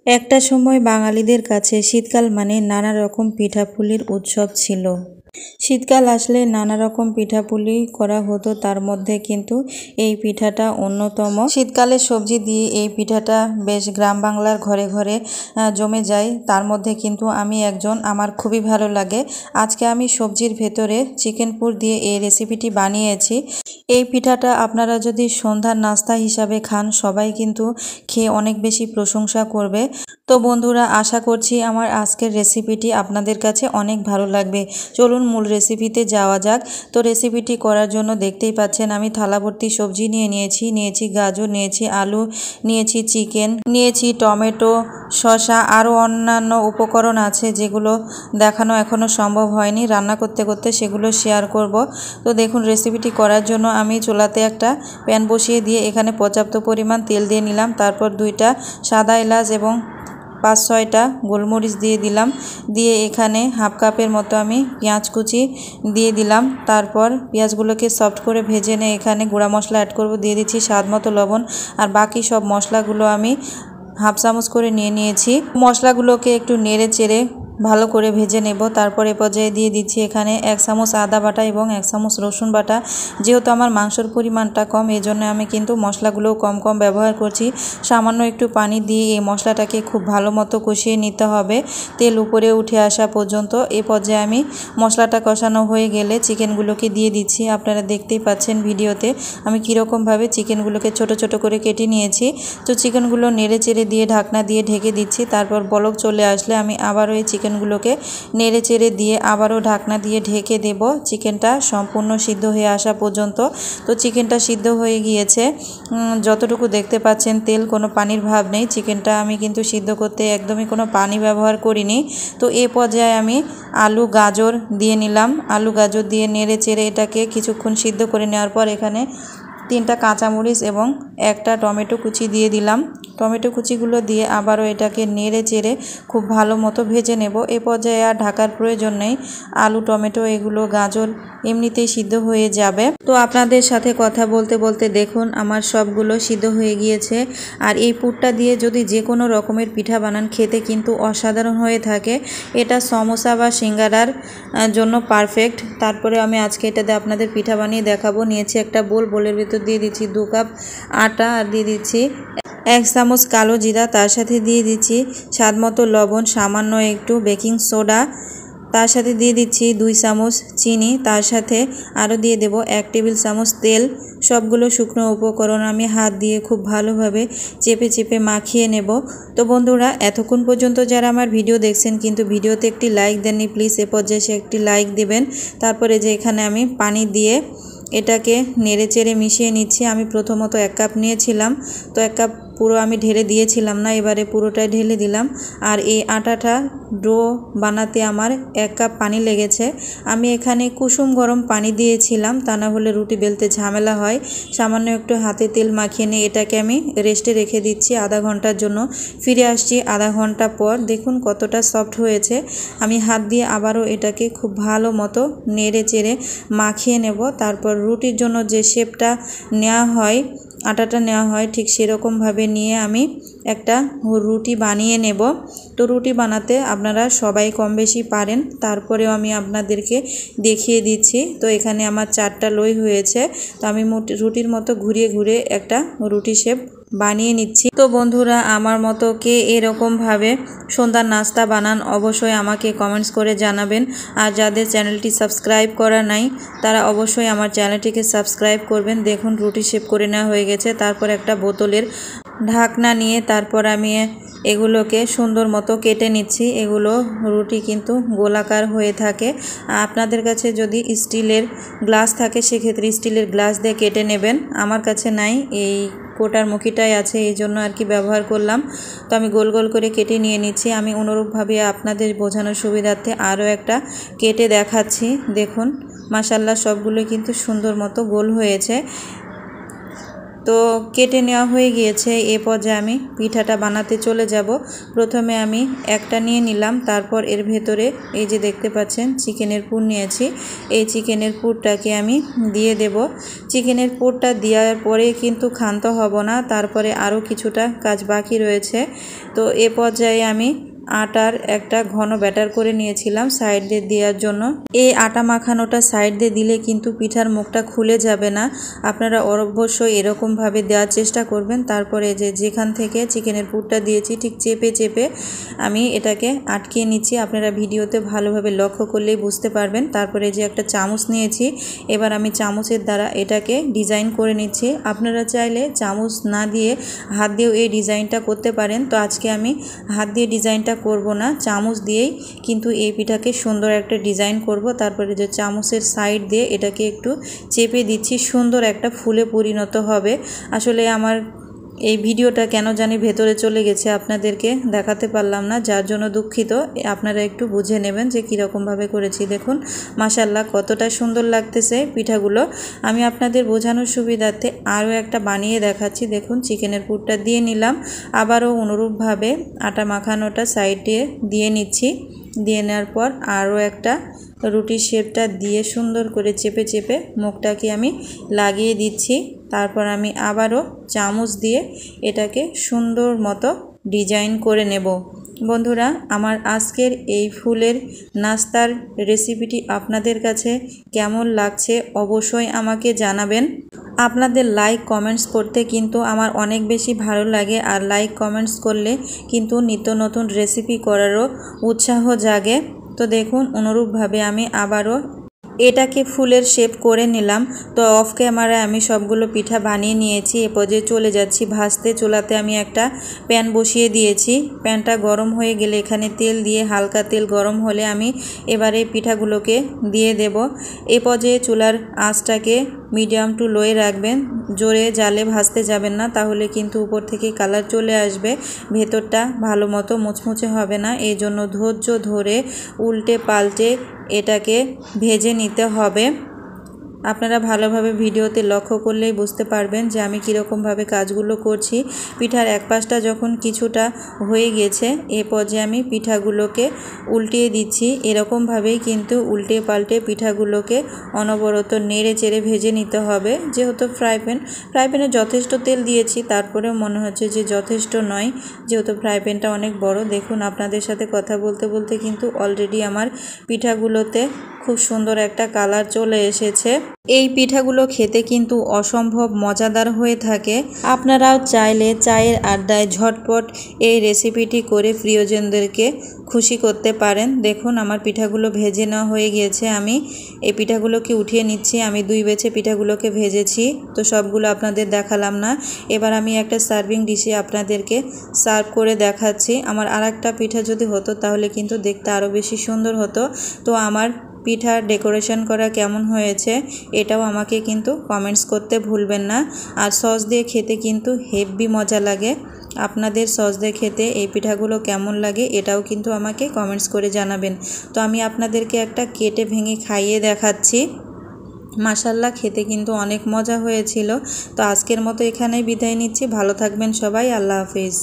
একটা সময় বাঙালিদের কাছে শীতকাল মানে নানা রকম পিঠাপুলির উৎসব ছিল। শীতকাল আসলে নানা রকম পিঠাপুলি করা হতো, তার মধ্যে কিন্তু এই পিঠাটা অন্যতম। শীতকালে সবজি দিয়ে এই পিঠাটা বেশ গ্রাম বাংলার ঘরে ঘরে জমে যায়। তার মধ্যে কিন্তু আমি একজন, আমার খুবই ভালো লাগে। আজকে আমি সবজির ভেতরে চিকেন পুর দিয়ে এই রেসিপিটি বানিয়েছি। এই পিঠাটা আপনারা যদি সন্ধ্যার নাস্তা হিসাবে খান, সবাই কিন্তু খেয়ে অনেক বেশি প্রশংসা করবে। তো বন্ধুরা, আশা করছি আমার আজকের রেসিপিটি আপনাদের কাছে অনেক ভালো লাগবে। চলুন মূল রেসিপিতে যাওয়া যাক। তো রেসিপিটি করার জন্য দেখতেই পাচ্ছেন আমি থালা ভর্তি সবজি নিয়েছি গাজর, নিয়েছি আলু, নিয়েছি চিকেন, নিয়েছি টমেটো, শসা, আরও অন্যান্য উপকরণ আছে যেগুলো দেখানো এখনও সম্ভব হয়নি। রান্না করতে করতে সেগুলো শেয়ার করব। তো দেখুন, রেসিপিটি করার জন্য আমি চুলাতে একটা প্যান বসিয়ে দিয়ে এখানে পর্যাপ্ত পরিমাণ তেল দিয়ে নিলাম। তারপর 2টা সাদা এলাচ এবং 5-6টা গোলমরিচ দিয়ে দিলাম। দিয়ে এখানে হাফ কাপের মতো আমি পেঁয়াজ কুচি দিয়ে দিলাম। তারপর পেঁয়াজগুলোকে সফট করে ভেজে নিয়ে এখানে গুঁড়া মশলা অ্যাড করব। দিয়ে দিচ্ছি স্বাদ মতো লবণ, আর বাকি সব মশলাগুলো আমি হাফ চামচ করে নিয়েছি। মশলাগুলোকে একটু নেড়ে চেড়ে ভালো করে ভেজে নেব। তারপরে পর্যায়ে দিয়ে দিচ্ছি এখানে 1 চামচ আদা বাটা এবং 1 চামচ রসুন বাটা। যেহেতু আমার মাংসের পরিমাণটা কম, এই জন্য আমি কিন্তু মশলাগুলো কম কম ব্যবহার করছি। সামান্য একটু পানি দিয়ে এই মশলাটাকে খুব ভালো মতো কষিয়ে নিতে হবে তেল উপরে উঠে আসা পর্যন্ত। এই পর্যায়ে আমি মশলাটা কষানো হয়ে গেলে চিকেনগুলোকে দিয়ে দিচ্ছি। আপনারা দেখতেই পাচ্ছেন ভিডিওতে আমি কীরকমভাবে চিকেনগুলোকে ছোট ছোট করে কেটে নিয়েছি। তো চিকেনগুলো নেড়ে চেড়ে দিয়ে ঢাকনা দিয়ে ঢেকে দিচ্ছি। তারপর বলক চলে আসলে আমি আবারও এই চিকেনগুলোকে নেড়ে চেড়ে দিয়ে আবারও ঢাকনা দিয়ে ঢেকে দেব চিকেনটা সম্পূর্ণ সিদ্ধ হয়ে আসা পর্যন্ত। তো চিকেনটা সিদ্ধ হয়ে গিয়েছে, যতটুকু দেখতে পাচ্ছেন তেল, কোনো পানির ভাব নেই। চিকেনটা আমি কিন্তু সিদ্ধ করতে একদমই কোনো পানি ব্যবহার করিনি। তো এই পর্যায়ে আমি আলু গাজর দিয়ে নিলাম। আলু গাজর দিয়ে নেড়ে চেড়ে এটাকে কিছুক্ষণ সিদ্ধ করে নেওয়ার পর এখানে 3টা কাঁচামরিচ এবং 1টা টমেটো কুচি দিয়ে দিলাম। টমেটো কুচিগুলো দিয়ে আবারও এটাকে নেড়ে চেড়ে খুব ভালো মতো ভেজে নেব। এ পর্যায়ে আর ঢাকার প্রয়োজন নেই, আলু টমেটো এগুলো গাজর এমনিতেই সিদ্ধ হয়ে যাবে। তো আপনাদের সাথে কথা বলতে বলতে দেখুন আমার সবগুলো সিদ্ধ হয়ে গিয়েছে। আর এই পুরটা দিয়ে যদি যে কোনো রকমের পিঠা বানান, খেতে কিন্তু অসাধারণ হয়ে থাকে। এটা সমোসা বা সিঙ্গারার জন্য পারফেক্ট। তারপরে আমি আজকে এটাতে আপনাদের পিঠা বানিয়ে দেখাবো। নিয়েছি একটা বোলের ভিতর দিয়ে দিচ্ছি 2 কাপ আটা, আর দিয়ে দিচ্ছি 1 চামচ কালো জিরা, তার সাথে দিয়ে দিচ্ছি স্বাদ মতো লবণ, সামান্য একটু বেকিং সোডা, তার সাথে দিয়ে দিচ্ছি 2 চামচ চিনি, তার সাথে আরও দিয়ে দেব 1 টেবিল চামচ তেল। সবগুলো শুকনো উপকরণ আমি হাত দিয়ে খুব ভালোভাবে চেপে চেপে মাখিয়ে নেব। তো বন্ধুরা, এতক্ষণ পর্যন্ত যারা আমার ভিডিও দেখছেন কিন্তু ভিডিওতে একটি লাইক দেননি, প্লিজ এ পর্যায়ে সে একটি লাইক দেবেন। তারপরে যে এখানে আমি পানি দিয়ে এটাকে নেড়ে চেড়ে মিশিয়ে নিচ্ছি। আমি প্রথমত 1 কাপ নিয়েছিলাম, তো 1 কাপ পুরো আমি ঢেলে দিয়েছিলাম না, এবারে পুরোটাই ঢেলে দিলাম। আর এই আটাটা ডো বানাতে আমার 1 কাপ পানি লেগেছে। আমি এখানে কুসুম গরম পানি দিয়েছিলাম, তা না হলে রুটি বেলতে ঝামেলা হয়। সামান্য একটু হাতে তেল মাখিয়ে নিয়ে এটাকে আমি রেস্টে রেখে দিচ্ছি আধা ঘন্টার জন্য। ফিরে আসছি আধা ঘন্টা পর। দেখুন কতটা সফট হয়েছে। আমি হাত দিয়ে আবারও এটাকে খুব ভালো মতো নেড়ে চেড়ে মাখিয়ে নেব। তারপর রুটির জন্য যে শেপটা নেওয়া হয়, আটাটা নেওয়া হয়, ঠিক সেরকমভাবে নিয়ে আমি একটা রুটি বানিয়ে নেব। তো রুটি বানাতে আপনারা সবাই কম বেশি পারেন, তারপরেও আমি আপনাদেরকে দেখিয়ে দিচ্ছি। তো এখানে আমার 4টা লই হয়েছে। তো আমি রুটির মতো ঘুরিয়ে ঘুরিয়ে একটা রুটি শেপ বানিয়ে নিচ্ছি। তো বন্ধুরা, আমার মতো কে এরকমভাবে সন্ধ্যার নাস্তা বানান অবশ্যই আমাকে কমেন্টস করে জানাবেন। আর যাদের চ্যানেলটি সাবস্ক্রাইব করা নাই তারা অবশ্যই আমার চ্যানেলটিকে সাবস্ক্রাইব করবেন। দেখুন রুটি শেপ করে নেওয়া হয়ে গেছে। তারপর একটা বোতলের ঢাকনা নিয়ে তারপর আমি এগুলোকে সুন্দর মতো কেটে নিচ্ছি। এগুলো রুটি কিন্তু গোলাকার হয়ে থাকে। আপনাদের কাছে যদি স্টিলের গ্লাস থাকে সেক্ষেত্রে স্টিলের গ্লাস দিয়ে কেটে নেবেন। আমার কাছে নাই, এই কোটার মুখিটাই আছে, এই জন্য আর কি ব্যবহার করলাম। তো আমি গোল গোল করে কেটে নিয়ে নিচ্ছি। আমি অনুরূপভাবে আপনাদের বোঝানোর সুবিধার্থে আরও একটা কেটে দেখাচ্ছি। দেখুন মাশাআল্লাহ সবগুলো কিন্তু সুন্দর মতো গোল হয়েছে। তো কেটে নেওয়া হয়ে গিয়েছে। এ পর্যায়ে আমি পিঠাটা বানাতে চলে যাব। প্রথমে আমি একটা নিয়ে নিলাম, তারপর এর ভেতরে এই যে দেখতে পাচ্ছেন চিকেনের পুর নিয়েছি। এই চিকেনের পুরটাকে আমি দিয়ে দেব। চিকেনের পুরটা দেওয়ার পরে কিন্তু ক্ষান্ত হব না, তারপরে আরও কিছুটা কাজ বাকি রয়েছে। তো এ পর্যায়ে আমি আটার একটা ঘন ব্যাটার করে নিয়েছিলাম সাইড দিয়ে দেওয়ার জন্য। এই আটা মাখানোটা সাইড দিয়ে দিলে কিন্তু পিঠার মুখটা খুলে যাবে না। আপনারা অবশ্যই এরকমভাবে দেওয়ার চেষ্টা করবেন। তারপরে যেখান থেকে চিকেনের পুরটা দিয়েছি ঠিক চেপে চেপে আমি এটাকে আটকিয়ে নিচ্ছি। আপনারা ভিডিওতে ভালোভাবে লক্ষ্য করলেই বুঝতে পারবেন। তারপরে যে একটা চামচ নিয়েছি, এবার আমি চামচের দ্বারা এটাকে ডিজাইন করে নিচ্ছি। আপনারা চাইলে চামচ না দিয়ে হাত দিয়েও এই ডিজাইনটা করতে পারেন। তো আজকে আমি হাত দিয়ে ডিজাইনটা করব না, চামচ দিয়েই কিন্তু এই পিঠাকে সুন্দর একটা ডিজাইন করব। তারপরে যে চামচের সাইড দিয়ে এটাকে একটু চেপে দিচ্ছি, সুন্দর একটা ফুলে পরিণত হবে। আসলে আমার এই ভিডিওটা কেন জানি ভেতরে চলে গেছে, আপনাদেরকে দেখাতে পারলাম না, যার জন্য দুঃখিত। আপনারা একটু বুঝে নেবেন যে কীরকমভাবে করেছি। দেখুন মাশাআল্লাহ কতটা সুন্দর লাগতেছে পিঠাগুলো। আমি আপনাদের বোঝানোর সুবিধার্থে আরও একটা বানিয়ে দেখাচ্ছি। দেখুন চিকেনের পুরটা দিয়ে নিলাম, আবারও অনুরূপভাবে আটা মাখানোটা সাইডে দিয়ে নিচ্ছি। দিয়ে নেওয়ার পর আরও একটা রুটির শেপটা দিয়ে সুন্দর করে চেপে চেপে মুখটাকে আমি লাগিয়ে দিচ্ছি। তারপর আমি আবারও চামচ দিয়ে এটাকে সুন্দর মতো ডিজাইন করে নেব। বন্ধুরা, আমার আজকের এই ফুলের নাস্তার রেসিপিটি আপনাদের কাছে কেমন লাগছে অবশ্যই আমাকে জানাবেন। আপনাদের লাইক কমেন্টস করতে কিন্তু আমার অনেক বেশি ভালো লাগে, আর লাইক কমেন্টস করলে কিন্তু নিত্য নতুন রেসিপি করারও উৎসাহ জাগে। তো দেখুন অনুরূপভাবে আমি আবারও এটাকে ফুলের শেপ করে নিলাম। তো অফ ক্যামেরায় আমি সবগুলো পিঠা বানিয়ে নিয়েছি। এ পর্যায়ে চলে যাচ্ছি ভাজতে। চুলাতে আমি একটা প্যান বসিয়ে দিয়েছি। প্যানটা গরম হয়ে গেলে এখানে তেল দিয়ে হালকা তেল গরম হলে আমি এবারে পিঠাগুলোকে দিয়ে দেব। এ পর্যায়ে চুলার আঁচটাকে মিডিয়াম টু লোয়ে রাখবেন, জোরে জালে ভাজতে যাবেন না, তাহলে কিন্তু উপর থেকে কালার চলে আসবে, ভেতরটা ভালো মতো মুচমুচে হবে না। এই জন্য ধৈর্য ধরে উল্টে পাল্টে এটাকে ভেজে নিতে হবে। আপনারা ভালোভাবে ভিডিওতে লক্ষ্য করলেই বুঝতে পারবেন যে আমি কীরকমভাবে কাজগুলো করছি। পিঠার এক পাশটা যখন কিছুটা হয়ে গেছে, এ পর্যায়ে আমি পিঠাগুলোকে উল্টিয়ে দিচ্ছি। এরকমভাবেই কিন্তু উল্টে পাল্টে পিঠাগুলোকে অনবরত নেড়ে চেড়ে ভেজে নিতে হবে। যেহেতু ফ্রাই প্যানে যথেষ্ট তেল দিয়েছি, তারপরেও মনে হচ্ছে যে যথেষ্ট নয়, যেহেতু ফ্রাই প্যানটা অনেক বড়। দেখুন আপনাদের সাথে কথা বলতে বলতে কিন্তু অলরেডি আমার পিঠাগুলোতে খুব সুন্দর একটা কালার চলে এসেছে। এই পিঠাগুলো খেতে কিন্তু অসম্ভব মজাদার হয়ে থাকে। আপনারাও চাইলে চায়ের আড্ডায় ঝটপট এই রেসিপিটি করে প্রিয়জনদেরকে খুশি করতে পারেন। দেখুন আমার পিঠাগুলো ভেজে নেওয়া হয়ে গিয়েছে। আমি এই পিঠাগুলোকে উঠিয়ে নিচ্ছি। আমি 2 বেচে পিঠাগুলোকে ভেজেছি, তো সবগুলো আপনাদের দেখালাম না। এবার আমি একটা সার্ভিং ডিশে আপনাদেরকে সার্ভ করে দেখাচ্ছি। আমার আরেকটা পিঠা যদি হতো তাহলে কিন্তু দেখতে আরও বেশি সুন্দর হতো। তো আমার পিঠার ডেকোরেশন করা কেমন হয়েছে এটাও আমাকে কিন্তু কমেন্টস করতে ভুলবেন না। আর সস দিয়ে খেতে কিন্তু হেভি মজা লাগে। আপনাদের সস দিয়ে খেতে এই পিঠাগুলো কেমন লাগে এটাও কিন্তু আমাকে কমেন্টস করে জানাবেন। তো আমি আপনাদেরকে একটা কেটে ভেঙে খাইয়ে দেখাচ্ছি। মাশাআল্লাহ খেতে কিন্তু অনেক মজা হয়েছিল। তো আজকের মতো এখানেই বিদায় নিচ্ছি। ভালো থাকবেন সবাই। আল্লাহ হাফিজ।